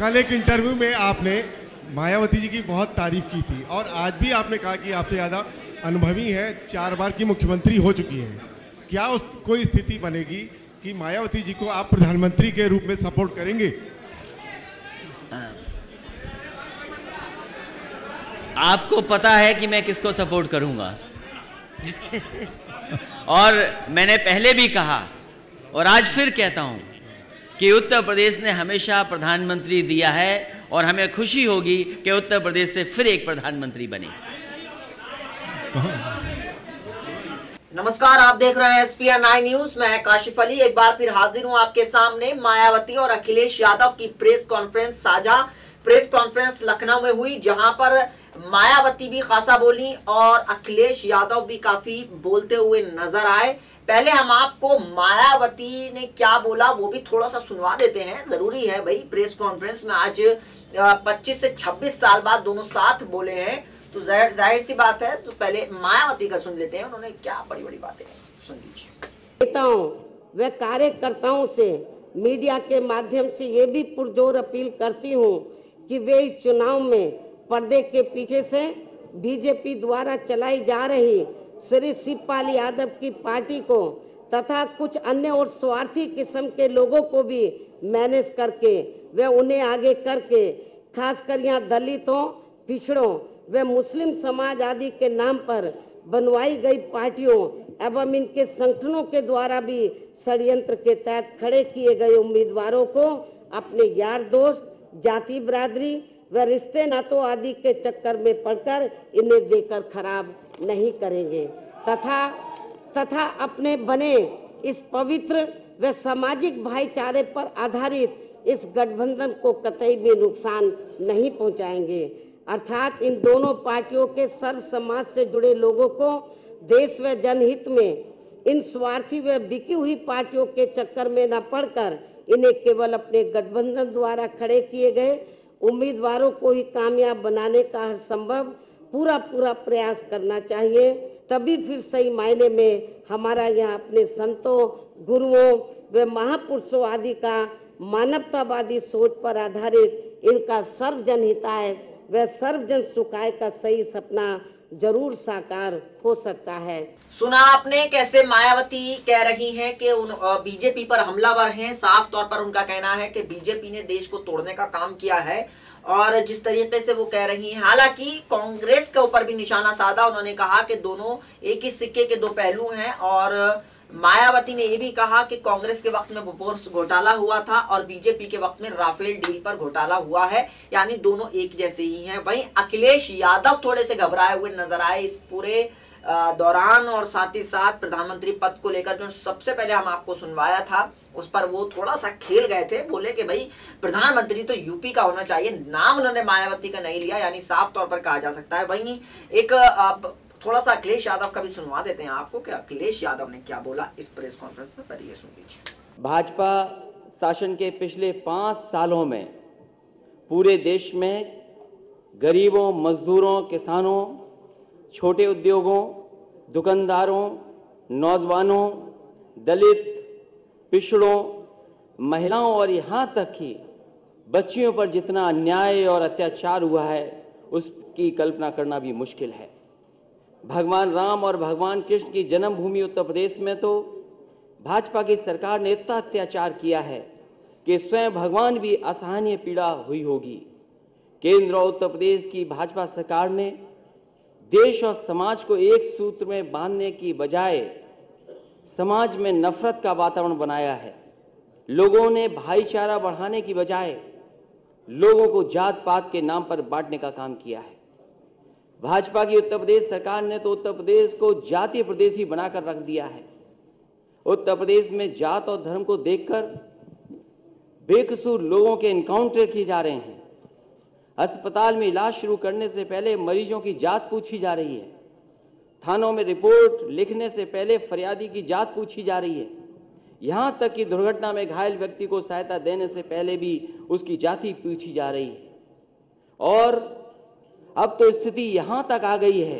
कल एक इंटरव्यू में आपने मायावती जी की बहुत तारीफ की थी और आज भी आपने कहा कि आपसे ज़्यादा अनुभवी है, 4 बार की मुख्यमंत्री हो चुकी हैं। क्या उस कोई स्थिति बनेगी कि मायावती जी को आप प्रधानमंत्री के रूप में सपोर्ट करेंगे? आपको पता है कि मैं किसको सपोर्ट करूंगा और मैंने पहले भी कहा और आज फिर कहता हूं कि उत्तर प्रदेश ने हमेशा प्रधानमंत्री दिया है और हमें खुशी होगी कि उत्तर प्रदेश से फिर एक प्रधानमंत्री बने। नमस्कार, आप देख रहे हैं SPN 9 न्यूज। मैं काशिफ अली एक बार फिर हाजिर हूं आपके सामने। मायावती और अखिलेश यादव की प्रेस कॉन्फ्रेंस, साझा प्रेस कॉन्फ्रेंस लखनऊ में हुई, जहां पर मायावती भी खासा बोली और अखिलेश यादव भी काफी बोलते हुए नजर आए। पहले हम आपको मायावती ने क्या बोला वो भी थोड़ा सा सुनवा देते हैं, जरूरी है भाई। प्रेस कॉन्फ्रेंस में आज 25 से 26 साल बाद दोनों साथ बोले हैं, तो जाहिर सी बात है। तो पहले मायावती का सुन लेते हैं, उन्होंने क्या बड़ी बड़ी बातें सुन लीजिए। नेताओं व कार्यकर्ताओं से मीडिया के माध्यम से ये भी पुरजोर अपील करती हूँ कि वे इस चुनाव में पर्दे के पीछे से बीजेपी द्वारा चलाई जा रही श्री शिवपाल यादव की पार्टी को तथा कुछ अन्य और स्वार्थी किस्म के लोगों को भी मैनेज करके वे उन्हें आगे करके खासकर यहाँ दलितों, पिछड़ों व मुस्लिम समाज आदि के नाम पर बनवाई गई पार्टियों एवं इनके संगठनों के द्वारा भी षड्यंत्र के तहत खड़े किए गए उम्मीदवारों को अपने यार दोस्त, जाति बिरादरी व रिश्ते नातों आदि के चक्कर में पड़कर इन्हें देकर खराब नहीं करेंगे तथा अपने बने इस पवित्र व सामाजिक भाईचारे पर आधारित इस गठबंधन को कतई भी नुकसान नहीं पहुंचाएंगे। अर्थात इन दोनों पार्टियों के सर्व समाज से जुड़े लोगों को देश व जनहित में इन स्वार्थी व बिकी हुई पार्टियों के चक्कर में न पड़कर इन्हें केवल अपने गठबंधन द्वारा खड़े किए गए उम्मीदवारों को ही कामयाब बनाने का हर संभव पूरा प्रयास करना चाहिए। तभी फिर सही मायने में हमारा यहाँ अपने संतों, गुरुओं व महापुरुषों आदि का मानवतावादी सोच पर आधारित इनका सर्वजन हिताय व सर्वजन सुखाय का सही सपना जरूर साकार हो सकता है। सुना आपने कैसे मायावती कह रही हैं कि बीजेपी पर हमलावर हैं। साफ तौर पर उनका कहना है कि बीजेपी ने देश को तोड़ने का काम किया है और जिस तरीके से वो कह रही हैं, हालांकि कांग्रेस के ऊपर भी निशाना साधा। उन्होंने कहा कि दोनों एक ही सिक्के के दो पहलू हैं और मायावती ने यह भी कहा कि कांग्रेस के वक्त में बोफोर्स घोटाला हुआ था और बीजेपी के वक्त में राफेल डील पर घोटाला हुआ है, यानी दोनों एक जैसे ही हैं। वहीं अखिलेश यादव थोड़े से घबराए हुए नजर आए इस पूरे दौरान और साथ ही साथ प्रधानमंत्री पद को लेकर जो सबसे पहले हम आपको सुनवाया था उस पर वो थोड़ा सा खेल गए थे। बोले कि भाई प्रधानमंत्री तो यूपी का होना चाहिए, नाम उन्होंने मायावती का नहीं लिया, यानी साफ तौर पर कहा जा सकता है। वहीं एक थोड़ा सा अखिलेश यादव का भी सुनवा देते हैं आपको कि अखिलेश यादव ने क्या बोला इस प्रेस कॉन्फ्रेंस में, पहले ये सुन लीजिए। भाजपा शासन के पिछले 5 सालों में पूरे देश में गरीबों, मजदूरों, किसानों, छोटे उद्योगों, दुकानदारों, नौजवानों, दलित, पिछड़ों, महिलाओं और यहाँ तक कि बच्चियों पर जितना अन्याय और अत्याचार हुआ है उसकी कल्पना करना भी मुश्किल है। भगवान राम और भगवान कृष्ण की जन्मभूमि उत्तर प्रदेश में तो भाजपा की सरकार ने इतना अत्याचार किया है कि स्वयं भगवान भी असहनीय पीड़ा हुई होगी। केंद्र और उत्तर प्रदेश की भाजपा सरकार ने देश और समाज को एक सूत्र में बांधने की बजाय समाज में नफरत का वातावरण बनाया है। लोगों ने भाईचारा बढ़ाने की बजाय लोगों को जात पात के नाम पर बांटने का काम किया है। भाजपा की उत्तर प्रदेश सरकार ने तो उत्तर प्रदेश को जातीय प्रदेश ही बनाकर रख दिया है। उत्तर प्रदेश में जात और धर्म को देखकर बेकसूर लोगों के एनकाउंटर किए जा रहे हैं। अस्पताल में इलाज शुरू करने से पहले मरीजों की जात पूछी जा रही है। थानों में रिपोर्ट लिखने से पहले फरियादी की जात पूछी जा रही है। यहां तक कि दुर्घटना में घायल व्यक्ति को सहायता देने से पहले भी उसकी जाति पूछी जा रही है। और अब तो स्थिति यहां तक आ गई है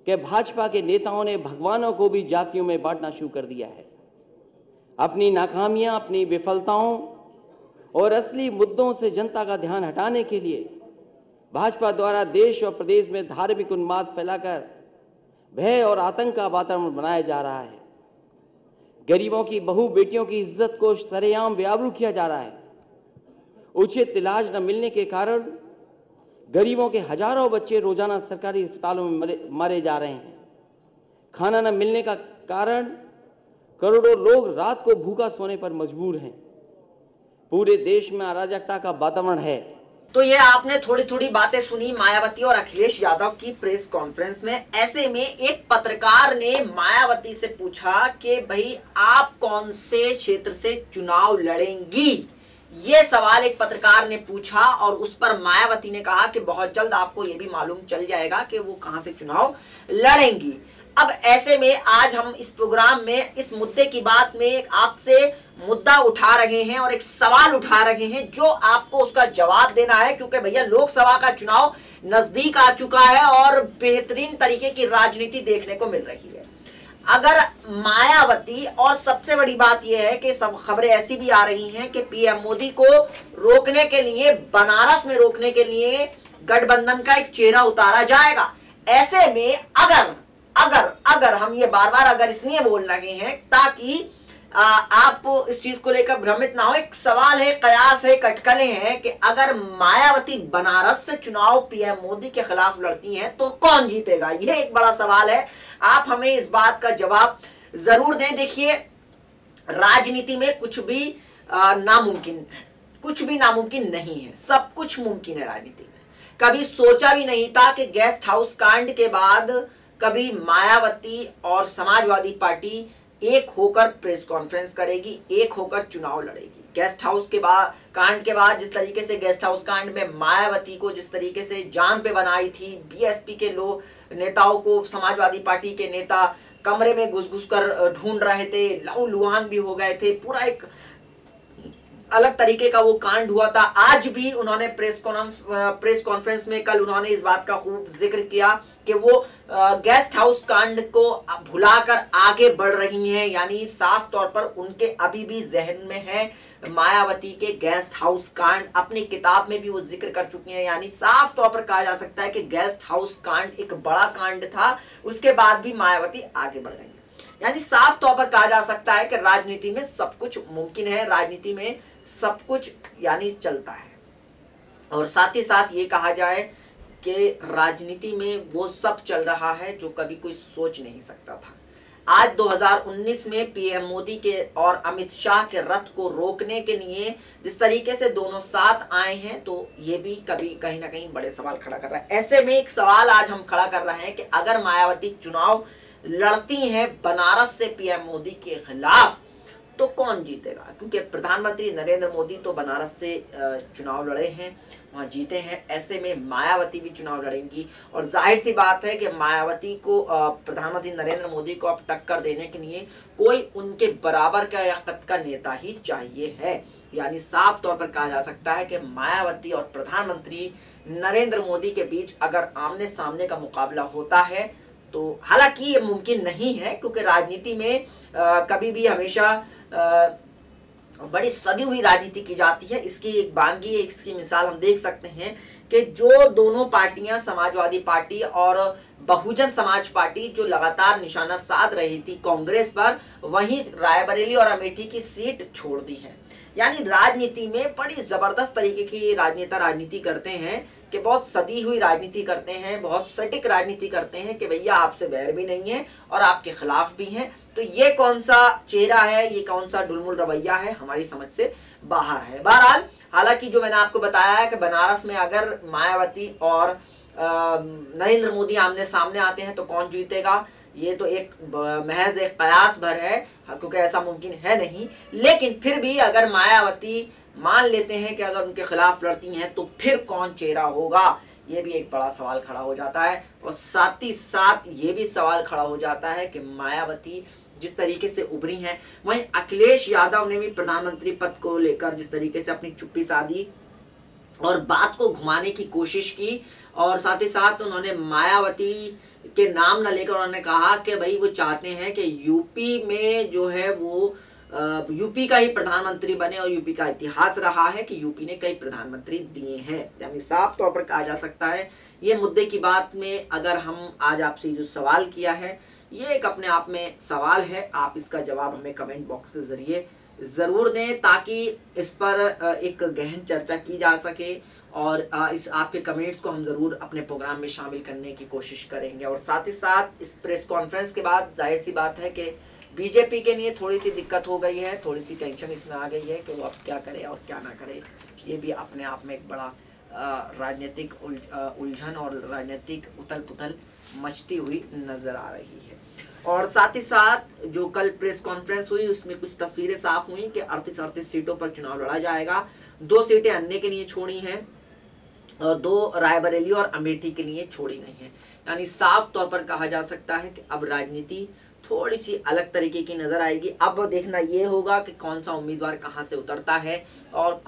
कि भाजपा के नेताओं ने भगवानों को भी जातियों में बांटना शुरू कर दिया है। अपनी नाकामियां, अपनी विफलताओं और असली मुद्दों से जनता का ध्यान हटाने के लिए भाजपा द्वारा देश और प्रदेश में धार्मिक उन्माद फैलाकर भय और आतंक का वातावरण बनाया जा रहा है। गरीबों की बहू बेटियों की इज्जत को सरेआम बेआबरू किया जा रहा है। उचित इलाज न मिलने के कारण गरीबों के हजारों बच्चे रोजाना सरकारी अस्पतालों में मारे जा रहे हैं। खाना न मिलने का कारण करोड़ों लोग रात को भूखा सोने पर मजबूर हैं। पूरे देश में अराजकता का वातावरण है। तो ये आपने थोड़ी थोड़ी बातें सुनी मायावती और अखिलेश यादव की प्रेस कॉन्फ्रेंस में। ऐसे में एक पत्रकार ने मायावती से पूछा कि भाई आप कौन से क्षेत्र से चुनाव लड़ेंगी, ये सवाल एक पत्रकार ने पूछा और उस पर मायावती ने कहा कि बहुत जल्द आपको ये भी मालूम चल जाएगा कि वो कहां से चुनाव लड़ेंगी। अब ऐसे में आज हम इस प्रोग्राम में इस मुद्दे की बात में आपसे मुद्दा उठा रहे हैं और एक सवाल उठा रहे हैं जो आपको उसका जवाब देना है, क्योंकि भैया लोकसभा का चुनाव नजदीक आ चुका है और बेहतरीन तरीके की राजनीति देखने को मिल रही है। अगर मायावती, और सबसे बड़ी बात यह है कि सब खबरें ऐसी भी आ रही हैं कि पीएम मोदी को रोकने के लिए, बनारस में रोकने के लिए गठबंधन का एक चेहरा उतारा जाएगा। ऐसे में अगर हम ये बार बार अगर इसलिए बोल रहे हैं ताकि आप इस चीज को लेकर भ्रमित ना हो। एक सवाल है, कयास है, कटकले हैं कि अगर मायावती बनारस से चुनाव पीएम मोदी के खिलाफ लड़ती हैं तो कौन जीतेगा, ये एक बड़ा सवाल है। आप हमें इस बात का जवाब जरूर दें। देखिए, राजनीति में कुछ भी नामुमकिन है, कुछ भी नामुमकिन नहीं है, सब कुछ मुमकिन है राजनीति में। कभी सोचा भी नहीं था कि गेस्ट हाउस कांड के बाद कभी मायावती और समाजवादी पार्टी एक होकर प्रेस कॉन्फ्रेंस करेगी, एक होकर चुनाव लड़ेगी। गेस्ट हाउस के बाद, कांड के बाद, जिस तरीके से गेस्ट हाउस कांड में मायावती को जिस तरीके से जान पे बनाई थी, बीएसपी के लोग नेताओं को समाजवादी पार्टी के नेता कमरे में घुस कर ढूंढ रहे थे, लहूलुहान भी हो गए थे, पूरा एक अलग तरीके का वो कांड हुआ था। आज भी उन्होंने प्रेस कॉन्फ्रेंस में कल उन्होंने इस बात का खूब जिक्र किया कि वो गेस्ट हाउस कांड को भुलाकर आगे बढ़ रही हैं, यानी साफ तौर पर उनके अभी भी जहन में है मायावती के गेस्ट हाउस कांड। अपनी किताब में भी वो जिक्र कर चुकी हैं, यानी साफ तौर पर कहा जा सकता है कि गेस्ट हाउस कांड एक बड़ा कांड था, उसके बाद भी मायावती आगे बढ़ गई। यानी साफ तौर पर कहा जा सकता है कि राजनीति में सब कुछ मुमकिन है, राजनीति में सब कुछ यानी चलता है। और साथ ही साथ ये कहा जाए कि राजनीति में वो सब चल रहा है जो कभी कोई सोच नहीं सकता था। आज 2019 में पीएम मोदी के और अमित शाह के रथ को रोकने के लिए जिस तरीके से दोनों साथ आए हैं, तो ये भी कभी कहीं ना कहीं बड़े सवाल खड़ा कर रहा है। ऐसे में एक सवाल आज हम खड़ा कर रहे हैं कि अगर मायावती चुनाव लड़ती हैं बनारस से पीएम मोदी के खिलाफ तो कौन जीतेगा, क्योंकि प्रधानमंत्री नरेंद्र मोदी तो बनारस से चुनाव लड़े हैं, वहां जीते हैं। ऐसे में मायावती भी चुनाव लड़ेंगी और जाहिर सी बात है कि मायावती को प्रधानमंत्री नरेंद्र मोदी को अब टक्कर देने के लिए कोई उनके बराबर का या कद का नेता ही चाहिए है। यानी साफ तौर पर कहा जा सकता है कि मायावती और प्रधानमंत्री नरेंद्र मोदी के बीच अगर आमने सामने का मुकाबला होता है तो, हालांकि ये मुमकिन नहीं है क्योंकि राजनीति में कभी भी हमेशा बड़ी सदी हुई राजनीति की जाती है। इसकी एक वानगी, इसकी मिसाल हम देख सकते हैं कि जो दोनों पार्टियां, समाजवादी पार्टी और बहुजन समाज पार्टी, जो लगातार निशाना साध रही थी कांग्रेस पर, वहीं रायबरेली और अमेठी की सीट छोड़ दी है। यानी राजनीति में बड़ी जबरदस्त तरीके की राजनेता राजनीति करते हैं कि बहुत सदी हुई राजनीति करते हैं, बहुत सटीक राजनीति करते हैं कि भैया आपसे बैर भी नहीं है और आपके खिलाफ भी हैं। तो ये कौन सा चेहरा है, ये कौन सा ढुलमुल रवैया है, हमारी समझ से बाहर है। बहरहाल, हालांकि जो मैंने आपको बताया है कि बनारस में अगर मायावती और नरेंद्र मोदी आमने सामने आते हैं तो कौन जीतेगा, ये तो एक महज एक कयास भर है क्योंकि ऐसा मुमकिन है नहीं। लेकिन फिर भी अगर मायावती मान लेते हैं कि अगर उनके खिलाफ लड़ती हैं तो फिर कौन चेहरा होगा, ये भी एक बड़ा सवाल खड़ा हो जाता है। और साथ ही साथ ये भी सवाल खड़ा हो जाता है कि मायावती जिस तरीके से उभरी हैं, वहीं अखिलेश यादव ने भी प्रधानमंत्री पद को लेकर जिस तरीके से अपनी चुप्पी साधी और बात को घुमाने की कोशिश की, और साथ ही साथ उन्होंने मायावती के नाम न लेकर उन्होंने कहा कि भाई वो चाहते हैं कि यूपी में जो है वो यूपी का ही प्रधानमंत्री बने, और यूपी का इतिहास रहा है कि यूपी ने कई प्रधानमंत्री दिए हैं। यानी साफ तौर पर कहा जा सकता है ये मुद्दे की बात में अगर हम आज आपसे जो सवाल किया है ये एक अपने आप में सवाल है, आप इसका जवाब हमें कमेंट बॉक्स के जरिए जरूर दें ताकि इस पर एक गहन चर्चा की जा सके, और इस आपके कमेंट्स को हम जरूर अपने प्रोग्राम में शामिल करने की कोशिश करेंगे। और साथ ही साथ इस प्रेस कॉन्फ्रेंस के बाद जाहिर सी बात है कि बीजेपी के लिए थोड़ी सी दिक्कत हो गई है, थोड़ी सी टेंशन इसमें आ गई है कि वो अब क्या करे और क्या ना करे। ये भी अपने आप में एक बड़ा राजनीतिक उलझन और राजनीतिक उथल पुथल मचती हुई नजर आ रही है। और साथ ही साथ जो कल प्रेस कॉन्फ्रेंस हुई उसमें कुछ तस्वीरें साफ हुई कि 38 सीटों पर चुनाव लड़ा जाएगा, 2 सीटें अन्य के लिए छोड़ी हैं और 2 रायबरेली और अमेठी के लिए छोड़ी गई हैं। यानी साफ तौर पर कहा जा सकता है कि अब राजनीति थोड़ी सी अलग तरीके की नजर आएगी। अब देखना ये होगा कि कौन सा उम्मीदवार कहां से उतरता है और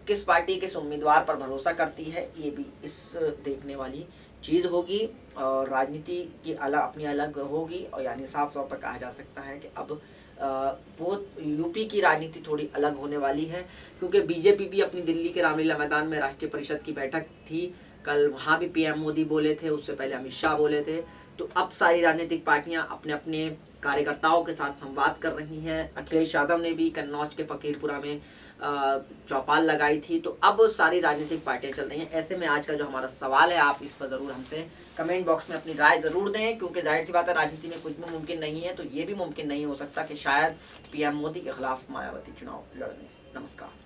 किस पार्टी किस उम्मीदवार पर भरोसा करती है, ये भी इस देखने वाली चीज होगी। और राजनीति की अपनी अलग होगी, और यानी साफ तौर पर कहा जा सकता है कि अब बहुत यूपी की राजनीति थोड़ी अलग होने वाली है, क्योंकि बीजेपी भी अपनी दिल्ली के रामलीला मैदान में राष्ट्रीय परिषद की बैठक थी कल, वहाँ भी पीएम मोदी बोले थे, उससे पहले अमित शाह बोले थे। तो अब सारी राजनीतिक पार्टियां अपने अपने कार्यकर्ताओं के साथ संवाद कर रही हैं। अखिलेश यादव ने भी कन्नौज के फकीरपुरा में चौपाल लगाई थी। तो अब सारी राजनीतिक पार्टियां चल रही हैं। ऐसे में आज का जो हमारा सवाल है, आप इस पर जरूर हमसे कमेंट बॉक्स में अपनी राय जरूर दें, क्योंकि जाहिर सी बात है राजनीति में कुछ भी मुमकिन नहीं है। तो ये भी मुमकिन नहीं हो सकता कि शायद पीएम मोदी के खिलाफ मायावती चुनाव लड़ लें। नमस्कार।